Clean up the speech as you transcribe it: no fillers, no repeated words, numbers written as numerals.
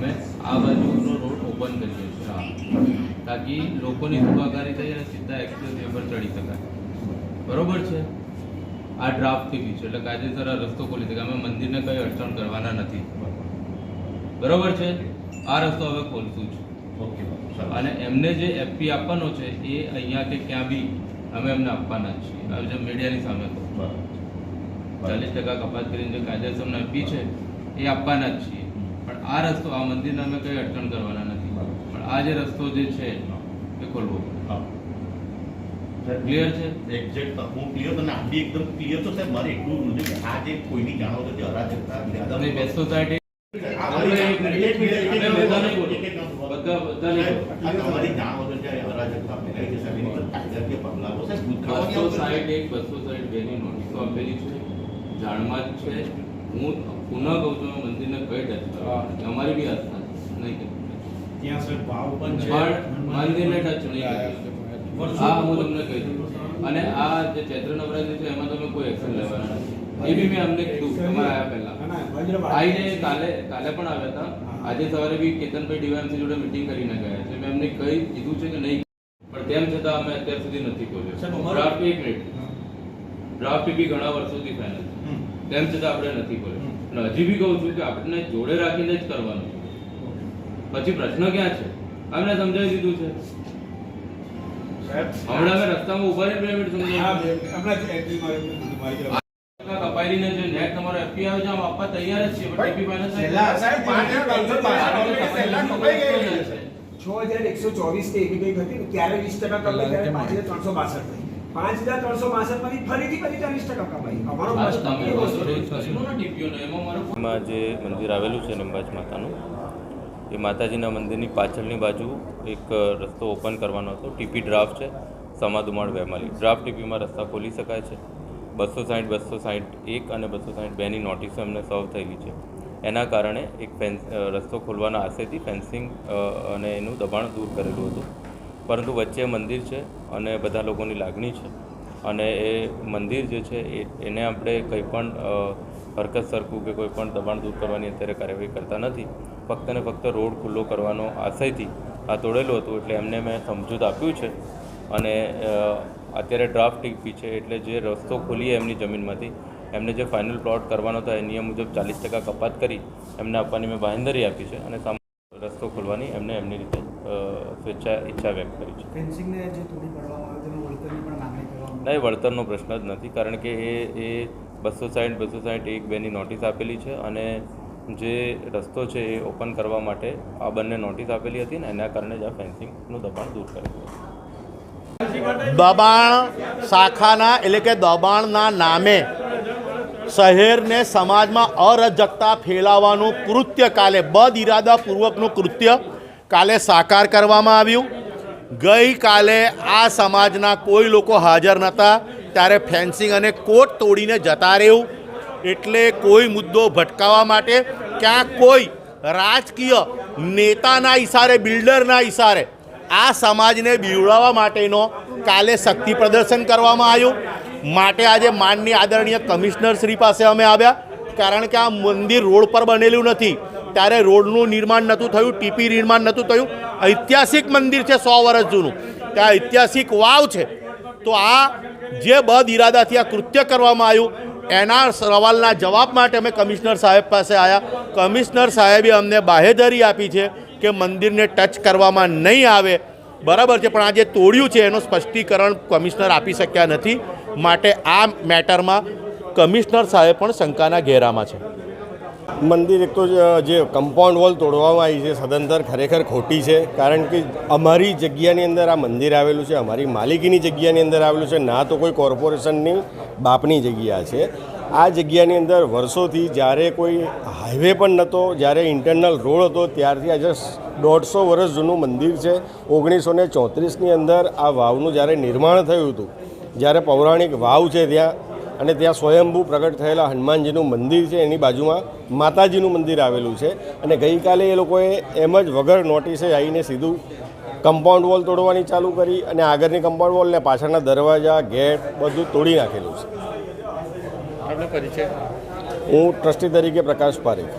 અમે આ બાજુનો રોડ ઓપન કરીએ છીએ તાકી લોકોની સુખાકારી થઈ અને સીધા એક્સપ્રેસ પર ચડી શકાય. બરોબર છે. આ ડ્રાફ્ટથી બી છે એટલે કાયદેસર આ રસ્તો ખોલી શકે. અમે મંદિરને કંઈ અડચણ કરવાના નથી. બરોબર છે. આ રસ્તો હવે ખોલશું જ. ઓકે. અને એમને જે એફપી આપવાનો છે એ અહીંયા કે ક્યાં બી અમે એમને આપવાના જ છીએ. હવે જે મીડિયાની સામે કહું 40% કપાત કરીને જે કાયદેસરનો એફપી છે એ આપવાના જ છીએ. પણ આ રસ્તો આ મંદિરને અમે કંઈ અડચણ કરવાના નથી. પણ આ જે રસ્તો જે છે એ ખોલવો ક્લિયર છે. એક્ઝેક્ટ હું ક્લિયર અને આખી એકદમ ક્લિયર તો સાહેબ મારે એટલું નથી કે આ જે કોઈની જાણો તો જે અરાજકતા તમને બેસ્ટ સોસાયટી તમારી જાણ વગર જે અરાજકતા ફેલાઈ છે સાહેબ એની પર કાયદાકીય પગલાઓ સાહેબ ભૂતકાળની 260 બેની નોટિસો આપેલી છે. જાણમાં જ છે. હું પુનઃ કહું છું મંદિરને કઈ ટચ કરવા અમારી બી આસ્થા નહીં કરી ત્યાં સર ભાવ પણ છે પણ મંદિરને ટચ નહીં કરી. હા હું તમને કહી દઉં. અને આ જે ચૈત્ર નવરાત્રી છે એમાં તમે કોઈ એક્શન લેવાના નથી. એ બી મેં અમને કીધું તમારે આવ્યા પહેલા આવીને કાલે પણ આવ્યા હતા. આજે સવારે બી કેતનભાઈ ડીવાયએમસી જોડે મિટિંગ કરીને ગયા છે. મેં એમને કઈ કીધું છે કે નહીં પણ તેમ છતાં અમે અત્યાર સુધી નથી ખોલ્યો. ડ્રાફ્ટ એક મિનિટ ડ્રાફ્ટ બી ઘણા વર્ષોથી ફાઇનલ તેમ છતાં આપણે નથી ખોલ્યો. અને હજી બી કહું છું કે આપણે જોડે રાખીને જ કરવાનું. પછી પ્રશ્ન ક્યાં છે અમને સમજાવી દીધું છે. હમણાં અમે રસ્તામાં ઉભા રહીને 2 મિનિટ સમજાવ્યું. કપાયરીને જે નેટ તમારો એફપી આવે છે આમ આપવા તૈયાર જ છે. પણ ટીપી ફાઇનાન્સ સાહેબ 6124 કે એવી કંઈક હતી ત્યારે 20% કપાઈ ત્યારે 5362 થઈ. 5362 માંથી ફરીથી 40% કપાઈ. અમારો એમાં જે મંદિર આવેલું છે નિંબાજ માતાનું એ માતાજીના મંદિરની પાછળની બાજુ એક રસ્તો ઓપન કરવાનો હતો. ટીપી ડ્રાફ્ટ છે સમાદુમાળ વેમાલી. ડ્રાફ્ટ ટીપીમાં રસ્તા ખોલી શકાય છે. 260, 261 અને 262ની નોટિસો એમને સર્વ થયેલી છે. એના કારણે એક રસ્તો ખોલવાના આશયથી ફેન્સિંગ અને એનું દબાણ દૂર કરેલું હતું. પરંતુ વચ્ચે મંદિર છે અને બધા લોકોની લાગણી છે અને એ મંદિર જે છે એને આપણે કંઈ પણ હરકત સરખું કે કોઈ પણ દબાણ દૂર કરવાની અત્યારે કાર્યવાહી કરતા નથી. ફક્ત ને ફક્ત રોડ ખુલ્લો કરવાનો આશયથી આ તોડેલું હતું. એટલે એમને મેં સમજૂત આપ્યું છે અને અત્યારે ડ્રાફ્ટ ટીપી છે એટલે જે રસ્તો ખોલીએ એમની જમીનમાંથી એમને જે ફાઇનલ પ્લોટ કરવાનો હતો એ નિયમ મુજબ 40% કપાત કરી એમને આપવાની મેં બાંહેધરી આપી છે અને રસ્તો ખોલવાની એમને એમની રીતે ઈચ્છા વ્યક્ત કરી છે. નહીં, વળતરનો પ્રશ્ન જ નથી કારણ કે એ 260, 261, 2ની નોટિસ આપેલી છે અને જે રસ્તો છે એ ઓપન કરવા માટે આ બંને નોટિસ આપેલી હતી ને એના કારણે જ આ ફેન્સિંગનું દબાણ દૂર કરેલું હતું. દબાણ શાખાના એટલે કે દબાણના નામે શહેરને સમાજમાં અરાજકતા ફેલાવવાનું કૃત્ય કાલે બદઇરાદાપૂર્વકનું કૃત્ય કાલે સાકાર કરવામાં આવ્યું. ગઈકાલે આ સમાજના કોઈ લોકો હાજર નહોતા ત્યારે ફેન્સિંગ અને કોટ તોડીને જતા રહેવું એટલે કોઈ મુદ્દો ભટકાવવા માટે ક્યાંક કોઈ રાજકીય નેતાના ઇશારે બિલ્ડરના ઇશારે આ સમાજને બીવડાવવા માટેનો કાલે શક્તિ પ્રદર્શન કરવામાં આવ્યું. માટે આજે માનનીય આદરણીય કમિશનર શ્રી પાસે અમે આવ્યા કારણ કે આ મંદિર રોડ પર બનેલું નથી. ત્યારે રોડનું નિર્માણ નહોતું થયું, ટીપી નિર્માણ નહોતું થયું. ઐતિહાસિક મંદિર છે 100 વર્ષ જૂનું. ત્યાં ઐતિહાસિક વાવ છે. તો આ જે બદઇરાદાથી આ કૃત્ય કરવામાં આવ્યું એના સવાલના જવાબ માટે અમે કમિશનર સાહેબ પાસે આવ્યા. કમિશનર સાહેબે અમને બાહેધરી આપી છે કે મંદિરને ટચ કરવામાં નહીં આવે. બરાબર છે, પણ આ જે તોડ્યું છે એનું સ્પષ્ટીકરણ કમિશનર આપી શક્યા નથી. માટે આ મેટરમાં કમિશનર સાહેબ પણ શંકાના ઘેરામાં છે. મંદિર એક તો જે કમ્પાઉન્ડ વોલ તોડવામાં આવી છે સદંતર ખરેખર ખોટી છે કારણ કે અમારી જગ્યાની અંદર આ મંદિર આવેલું છે, અમારી માલિકીની જગ્યાની અંદર આવેલું છે, ના તો કોઈ કોર્પોરેશનની બાપની જગ્યા છે. આ જગ્યાની અંદર વર્ષોથી જ્યારે કોઈ હાઈવે પણ નહોતો, જ્યારે ઇન્ટરનલ રોડ હતો ત્યારથી આજે 150 વર્ષ જૂનું મંદિર છે. 1934ની અંદર આ વાવનું જ્યારે નિર્માણ થયું હતું, જ્યારે પૌરાણિક વાવ છે ત્યાં અને ત્યાં સ્વયંભૂ પ્રગટ થયેલા હનુમાનજીનું મંદિર છે, એની બાજુમાં માતાજીનું મંદિર આવેલું છે. અને ગઈકાલે એ લોકોએ એમ જ વગર નોટિસે આવીને સીધું કમ્પાઉન્ડ વોલ તોડવાની ચાલુ કરી અને આગળની કમ્પાઉન્ડ વોલ ને પાછળના દરવાજા ગેટ બધું તોડી નાખેલું છે. હું ટ્રસ્ટી તરીકે પ્રકાશ પારેખ.